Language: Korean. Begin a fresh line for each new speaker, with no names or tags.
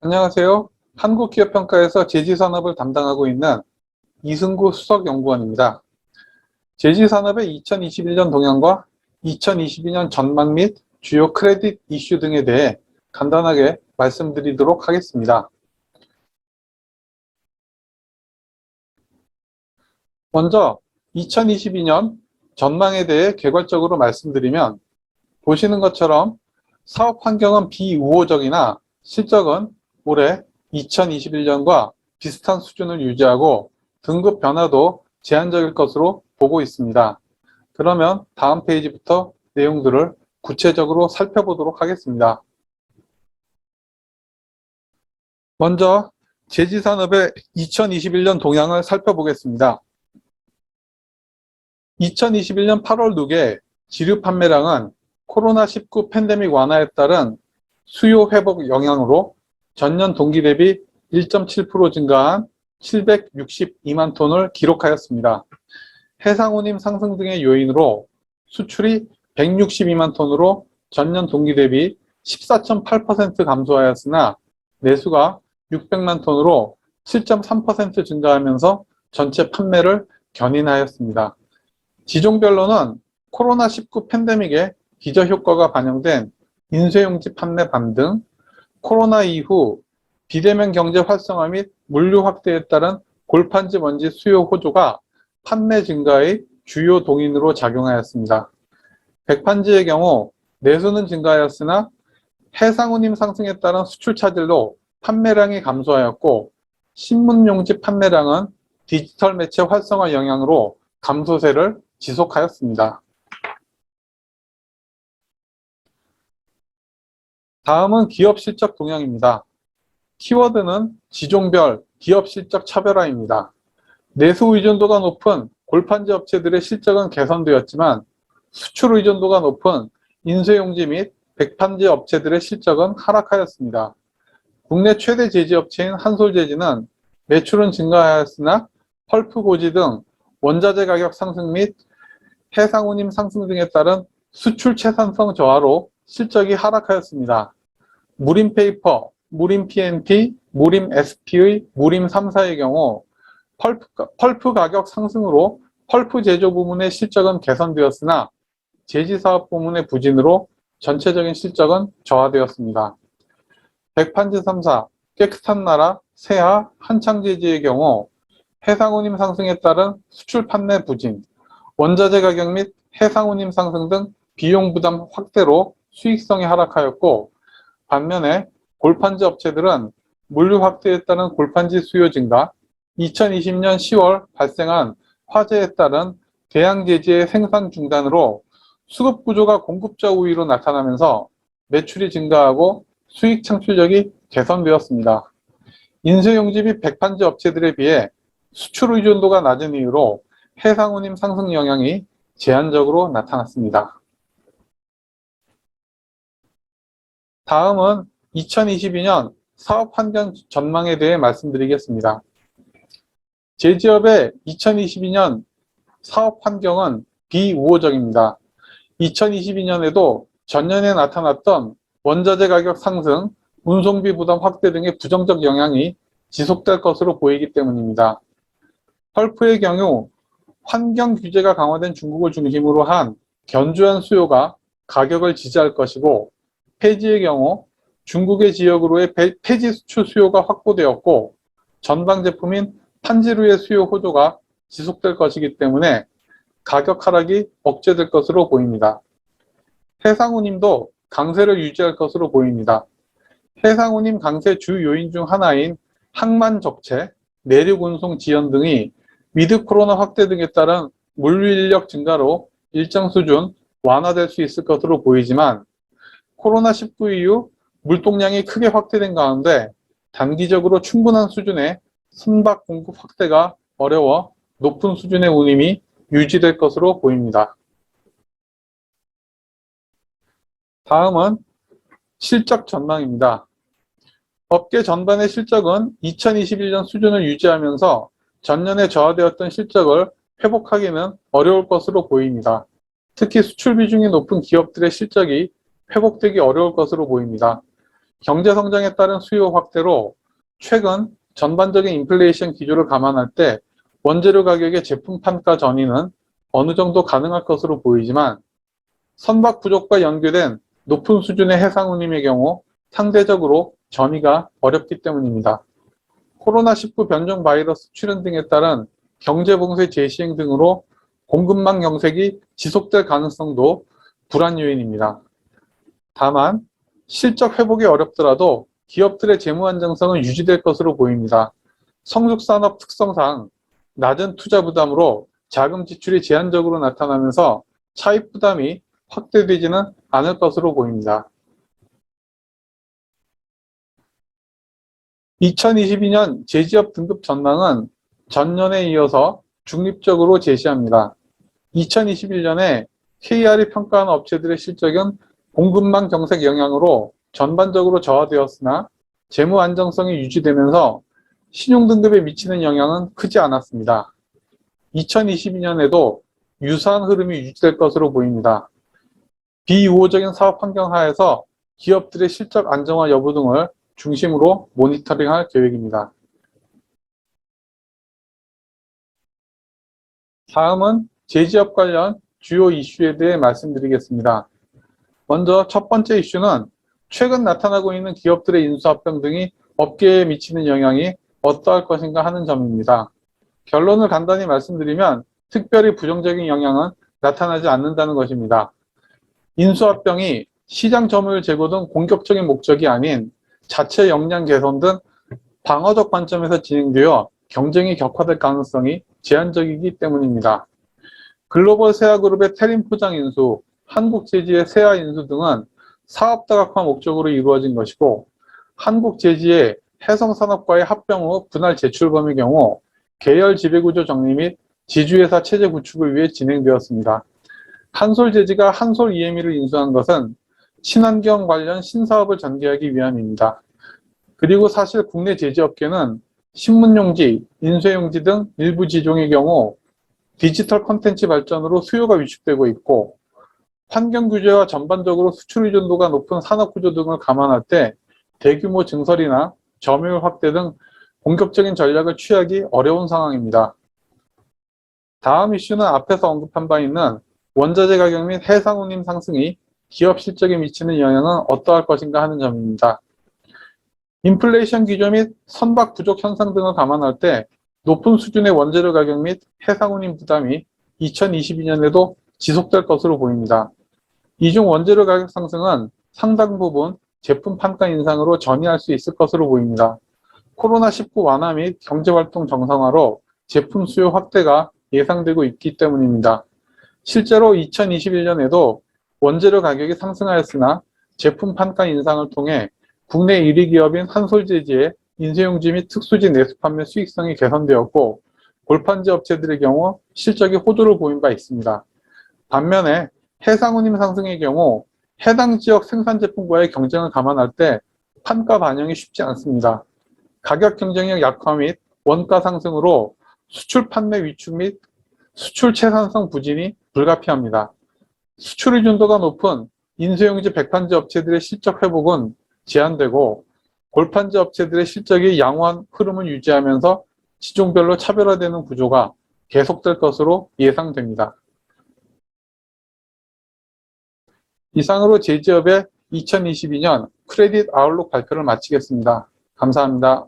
안녕하세요. 한국기업평가에서 제지산업을 담당하고 있는 이승구 수석연구원입니다. 제지산업의 2021년 동향과 2022년 전망 및 주요 크레딧 이슈 등에 대해 간단하게 말씀드리도록 하겠습니다. 먼저 2022년 전망에 대해 개괄적으로 말씀드리면 보시는 것처럼 사업 환경은 비우호적이나 실적은 올해 2021년과 비슷한 수준을 유지하고 등급 변화도 제한적일 것으로 보고 있습니다. 그러면 다음 페이지부터 내용들을 구체적으로 살펴보도록 하겠습니다. 먼저 제지산업의 2021년 동향을 살펴보겠습니다. 2021년 8월 누계 지류 판매량은 코로나19 팬데믹 완화에 따른 수요 회복 영향으로 전년 동기 대비 1.7% 증가한 762만 톤을 기록하였습니다. 해상운임 상승 등의 요인으로 수출이 162만 톤으로 전년 동기 대비 14.8% 감소하였으나 내수가 600만 톤으로 7.3% 증가하면서 전체 판매를 견인하였습니다. 지종별로는 코로나19 팬데믹의 기저효과가 반영된 인쇄용지 판매 반등, 코로나 이후 비대면 경제 활성화 및 물류 확대에 따른 골판지 먼지 수요 호조가 판매 증가의 주요 동인으로 작용하였습니다. 백판지의 경우 내수는 증가하였으나 해상운임 상승에 따른 수출 차질로 판매량이 감소하였고 신문용지 판매량은 디지털 매체 활성화 영향으로 감소세를 지속하였습니다. 다음은 기업 실적 동향입니다. 키워드는 지종별 기업 실적 차별화입니다. 내수 의존도가 높은 골판지 업체들의 실적은 개선되었지만 수출 의존도가 높은 인쇄용지 및 백판지 업체들의 실적은 하락하였습니다. 국내 최대 제지업체인 한솔제지는 매출은 증가하였으나 펄프 고지 등 원자재 가격 상승 및 해상운임 상승 등에 따른 수출 채산성 저하로 실적이 하락하였습니다. 무림페이퍼, 무림 PNP, 무림 SP의 무림 3사의 경우 펄프 가격 상승으로 펄프 제조 부문의 실적은 개선되었으나 제지사업 부문의 부진으로 전체적인 실적은 저하되었습니다. 백판지 3사, 깨끗한 나라, 세하, 한창제지의 경우 해상운임 상승에 따른 수출 판매 부진, 원자재 가격 및 해상운임 상승 등 비용 부담 확대로 수익성이 하락하였고 반면에 골판지 업체들은 물류 확대에 따른 골판지 수요 증가, 2020년 10월 발생한 화재에 따른 대양제지의 생산 중단으로 수급 구조가 공급자 우위로 나타나면서 매출이 증가하고 수익 창출력이 개선되었습니다. 인쇄용지 및 백판지 업체들에 비해 수출 의존도가 낮은 이유로 해상운임 상승 영향이 제한적으로 나타났습니다. 다음은 2022년 사업 환경 전망에 대해 말씀드리겠습니다. 제지업의 2022년 사업 환경은 비우호적입니다. 2022년에도 전년에 나타났던 원자재 가격 상승, 운송비 부담 확대 등의 부정적 영향이 지속될 것으로 보이기 때문입니다. 펄프의 경우 환경 규제가 강화된 중국을 중심으로 한 견조한 수요가 가격을 지지할 것이고 폐지의 경우 중국의 지역으로의 폐지 수출 수요가 확보되었고 전방 제품인 판지류의 수요 호조가 지속될 것이기 때문에 가격 하락이 억제될 것으로 보입니다. 해상운임도 강세를 유지할 것으로 보입니다. 해상운임 강세 주 요인 중 하나인 항만 적체, 내륙 운송 지연 등이 위드 코로나 확대 등에 따른 물류 인력 증가로 일정 수준 완화될 수 있을 것으로 보이지만 코로나19 이후 물동량이 크게 확대된 가운데 단기적으로 충분한 수준의 선박 공급 확대가 어려워 높은 수준의 운임이 유지될 것으로 보입니다. 다음은 실적 전망입니다. 업계 전반의 실적은 2021년 수준을 유지하면서 전년에 저하되었던 실적을 회복하기는 어려울 것으로 보입니다. 특히 수출 비중이 높은 기업들의 실적이 회복되기 어려울 것으로 보입니다. 경제 성장에 따른 수요 확대로 최근 전반적인 인플레이션 기조를 감안할 때 원재료 가격의 제품 판가 전이는 어느 정도 가능할 것으로 보이지만 선박 부족과 연계된 높은 수준의 해상 운임의 경우 상대적으로 전이가 어렵기 때문입니다. 코로나19 변종 바이러스 출현 등에 따른 경제 봉쇄 재시행 등으로 공급망 경색이 지속될 가능성도 불안 요인입니다. 다만 실적 회복이 어렵더라도 기업들의 재무 안정성은 유지될 것으로 보입니다. 성숙산업 특성상 낮은 투자 부담으로 자금 지출이 제한적으로 나타나면서 차입 부담이 확대되지는 않을 것으로 보입니다. 2022년 제지업 등급 전망은 전년에 이어서 중립적으로 제시합니다. 2021년에 KR이 평가한 업체들의 실적은 공급망 경색 영향으로 전반적으로 저하되었으나 재무 안정성이 유지되면서 신용등급에 미치는 영향은 크지 않았습니다. 2022년에도 유사한 흐름이 유지될 것으로 보입니다. 비우호적인 사업 환경 하에서 기업들의 실적 안정화 여부 등을 중심으로 모니터링할 계획입니다. 다음은 제지업 관련 주요 이슈에 대해 말씀드리겠습니다. 먼저 첫 번째 이슈는 최근 나타나고 있는 기업들의 인수합병 등이 업계에 미치는 영향이 어떠할 것인가 하는 점입니다. 결론을 간단히 말씀드리면 특별히 부정적인 영향은 나타나지 않는다는 것입니다. 인수합병이 시장 점유율 제고 등 공격적인 목적이 아닌 자체 역량 개선 등 방어적 관점에서 진행되어 경쟁이 격화될 가능성이 제한적이기 때문입니다. 글로벌 세아그룹의 테림 포장 인수, 한국제지의 세아 인수 등은 사업 다각화 목적으로 이루어진 것이고 한국제지의 해성산업과의 합병 후 분할 제출범의 경우 계열 지배구조 정리 및 지주회사 체제 구축을 위해 진행되었습니다. 한솔제지가 한솔 EME를 인수한 것은 친환경 관련 신사업을 전개하기 위함입니다. 그리고 사실 국내 제지업계는 신문용지, 인쇄용지 등 일부 지종의 경우 디지털 콘텐츠 발전으로 수요가 위축되고 있고 환경 규제와 전반적으로 수출 의존도가 높은 산업 구조 등을 감안할 때 대규모 증설이나 점유율 확대 등 공격적인 전략을 취하기 어려운 상황입니다. 다음 이슈는 앞에서 언급한 바 있는 원자재 가격 및 해상 운임 상승이 기업 실적에 미치는 영향은 어떠할 것인가 하는 점입니다. 인플레이션 기조 및 선박 부족 현상 등을 감안할 때 높은 수준의 원재료 가격 및 해상 운임 부담이 2022년에도 지속될 것으로 보입니다. 이중 원재료 가격 상승은 상당 부분 제품 판가 인상으로 전이할 수 있을 것으로 보입니다. 코로나19 완화 및 경제활동 정상화로 제품 수요 확대가 예상되고 있기 때문입니다. 실제로 2021년에도 원재료 가격이 상승하였으나 제품 판가 인상을 통해 국내 1위 기업인 한솔제지의 인쇄용지 및 특수지 내수 판매 수익성이 개선되었고 골판지 업체들의 경우 실적이 호조를 보인 바 있습니다. 반면에 해상운임 상승의 경우 해당 지역 생산 제품과의 경쟁을 감안할 때 판가 반영이 쉽지 않습니다. 가격 경쟁력 약화 및 원가 상승으로 수출 판매 위축 및 수출 채산성 부진이 불가피합니다. 수출 의존도가 높은 인쇄용지 백판지 업체들의 실적 회복은 제한되고 골판지 업체들의 실적이 양호한 흐름을 유지하면서 지종별로 차별화되는 구조가 계속될 것으로 예상됩니다. 이상으로 제지업의 2022년 크레딧 아웃룩 발표를 마치겠습니다. 감사합니다.